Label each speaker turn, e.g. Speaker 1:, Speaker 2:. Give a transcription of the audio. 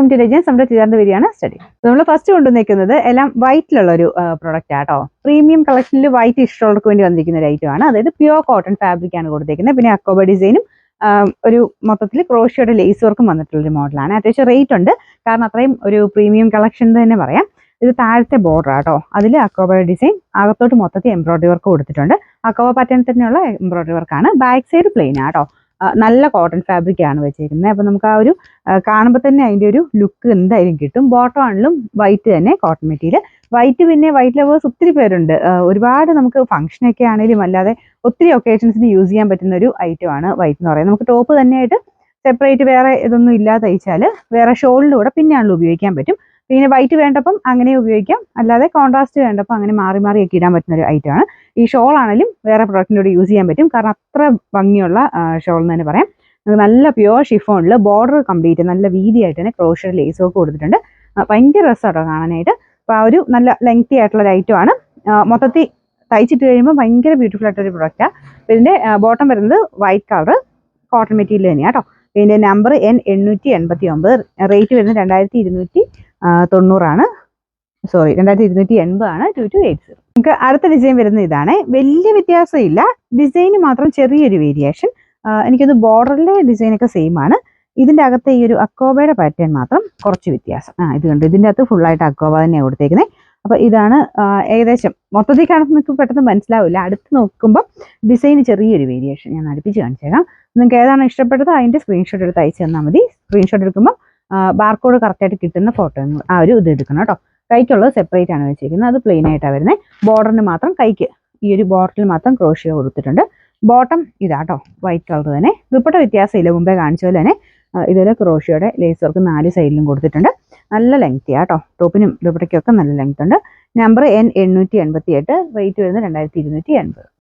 Speaker 1: Welcome to legends. നമ്മുടെ ചെയ്താറിന്റെ വീഡിയോയാണ് study. നമ്മൾ ഫസ്റ്റ് കൊണ്ടുവന്നിരിക്കുന്നത് എല്ലാം വൈറ്റിലുള്ള ഒരു പ്രോഡക്റ്റ് ആട്ടോ. പ്രീമിയം കളക്ഷനിൽ വൈറ്റ് ഇഷ്ടമുള്ളവർക്ക് വേണ്ടി വന്നിരിക്കുന്ന ഒരു ഐറ്റം ആണ്. അതായത് പ്യുവർ കോട്ടൺ ഫാബ്രിക് ആണ് കൊടുത്തിരിക്കുന്നത്. പിന്നെ അക്കോബ ഡിസൈനും ഒരു മൊത്തത്തിൽ ക്രോഷ്യയുടെ ലേസ് വർക്കും വന്നിട്ടുള്ള ഒരു മോഡലാണ്. അത്യാവശ്യം റേറ്റ് ഉണ്ട്, കാരണം അത്രയും ഒരു പ്രീമിയം കളക്ഷൻ തന്നെ പറയാം. ഇത് താഴത്തെ ബോർഡർ ആട്ടോ. അതിൽ അക്കോബ ഡിസൈൻ, അകത്തോട്ട് മൊത്തത്തിൽ എംബ്രോയിഡറി വർക്ക് കൊടുത്തിട്ടുണ്ട്. അക്കോബ പാറ്റേൺ തന്നെയുള്ള എംബ്രോയിഡറി വർക്കാണ്. ബാക്ക് സൈഡ് പ്ലെയിൻ ആട്ടോ. നല്ല കോട്ടൺ ഫാബ്രിക് ആണ് വെച്ചിരിക്കുന്നത്. അപ്പം നമുക്ക് ആ ഒരു കാണുമ്പോൾ തന്നെ അതിൻ്റെ ഒരു ലുക്ക് എന്തായാലും കിട്ടും. ബോട്ടം ആണെങ്കിലും വൈറ്റ് തന്നെ കോട്ടൺ മെറ്റീരിയൽ. വൈറ്റ് പിന്നെ വൈറ്റ് ലവേഴ്സ് ഒത്തിരി പേരുണ്ട്. ഒരുപാട് നമുക്ക് ഫംഗ്ഷനൊക്കെ ആണെങ്കിലും അല്ലാതെ ഒത്തിരി ഒക്കേഷൻസിന് യൂസ് ചെയ്യാൻ പറ്റുന്ന ഒരു ഐറ്റം ആണ് വൈറ്റ് എന്ന് പറയുന്നത്. നമുക്ക് ടോപ്പ് തന്നെയായിട്ട് സെപ്പറേറ്റ് വേറെ ഇതൊന്നും ഇല്ലാതെ തയ്ച്ചാൽ വേറെ ഷോളിൻ്റെ കൂടെ പിന്നെയാണല്ലോ ഉപയോഗിക്കാൻ പറ്റും. പിന്നെ വൈറ്റ് വേണ്ടപ്പം അങ്ങനെ ഉപയോഗിക്കാം, അല്ലാതെ കോൺട്രാസ്റ്റ് വേണ്ടപ്പം അങ്ങനെ മാറി മാറിയൊക്കെ ഇടാൻ പറ്റുന്ന ഒരു ഐറ്റമാണ്. ഈ ഷോൾ ആണെങ്കിലും വേറെ പ്രൊഡക്റ്റിൻ്റെ കൂടെ യൂസ് ചെയ്യാൻ പറ്റും, കാരണം അത്ര ഭംഗിയുള്ള ഷോൾ എന്ന് തന്നെ പറയാം. നമുക്ക് നല്ല പ്യുവർ ഷിഫോണിൽ ബോർഡർ കംപ്ലീറ്റ് നല്ല വീതിയായിട്ട് തന്നെ ക്രോഷ്യർ ലേസ് ഒക്കെ കൊടുത്തിട്ടുണ്ട്. ഭയങ്കര രസമാട്ടോ കാണാനായിട്ട്. അപ്പോൾ ആ ഒരു നല്ല ലെങ്തി ആയിട്ടുള്ള ഒരു ഐറ്റമാണ്. മൊത്തത്തിൽ തയ്ച്ചിട്ട് കഴിയുമ്പോൾ ഭയങ്കര ബ്യൂട്ടിഫുൾ ആയിട്ടൊരു പ്രൊഡക്റ്റാണ്. ഇതിൻ്റെ ബോട്ടം വരുന്നത് വൈറ്റ് കളർ കോട്ടൺ മെറ്റീരിയൽ തന്നെയാണ് കേട്ടോ. ഇതിൻ്റെ നമ്പർ N889, റേറ്റ് വരുന്നത് 2290 സോറി 2280 2280. നമുക്ക് അടുത്ത ഡിസൈൻ വരുന്ന ഇതാണ്. വലിയ വ്യത്യാസമില്ല, ഡിസൈന് മാത്രം ചെറിയൊരു വേരിയേഷൻ. എനിക്കൊന്ന് ബോർഡറിലെ ഡിസൈനൊക്കെ സെയിം ആണ്. ഇതിൻ്റെ അകത്തെ ഈ ഒരു അക്കോബയുടെ പാറ്റേൺ മാത്രം കുറച്ച് വ്യത്യാസം. ഇത് കണ്ട് ഇതിൻ്റെ അകത്ത് ഫുള്ളായിട്ട് അക്കോബ തന്നെയാണ് കൊടുത്തേക്കുന്നത്. അപ്പോൾ ഇതാണ് ഏകദേശം മൊത്തത്തിൽ കാണുമ്പോൾ നിങ്ങൾക്ക് പെട്ടെന്ന് മനസ്സിലാവില്ല, അടുത്ത് നോക്കുമ്പോൾ ഡിസൈന് ചെറിയൊരു വേരിയേഷൻ. ഞാൻ അടുപ്പിച്ച് കാണിച്ചേക്കാം. നിങ്ങൾക്ക് ഏതാണ് ഇഷ്ടപ്പെട്ടത് അതിൻ്റെ സ്ക്രീൻഷോട്ട് എടുത്ത് അയച്ചു തന്നാൽ മതി. സ്ക്രീൻഷോട്ട് എടുക്കുമ്പോൾ ബാർകോഡ് കറക്റ്റായിട്ട് കിട്ടുന്ന ഫോട്ടോ ആ ഒരു ഇത് എടുക്കണം കേട്ടോ. കൈക്കുള്ളത് സെപ്പറേറ്റ് ആണ് വെച്ചിരിക്കുന്നത്. അത് പ്ലെയിൻ ആയിട്ടാണ് വരുന്നത്. ബോർഡറിന് മാത്രം കൈക്ക് ഈ ഒരു ബോർഡറിൽ മാത്രം ക്രോഷ്യ കൊടുത്തിട്ടുണ്ട്. ബോട്ടം ഇതാട്ടോ, വൈറ്റ് കളർ തന്നെ. ദുപ്പട്ട വ്യത്യാസമില്ല, മുമ്പേ കാണിച്ച പോലെ തന്നെ ഇതുപോലെ ക്രോഷ്യയുടെ ലേസ് വർക്ക് 4 സൈഡിലും കൊടുത്തിട്ടുണ്ട്. നല്ല ലെങ്തി ആട്ടോ. ടോപ്പിനും ദുപ്പട്ടയ്ക്കും ഒക്കെ നല്ല ലെങ്ത് ഉണ്ട്. നമ്പർ N888, റേറ്റ് വരുന്നത് 2280.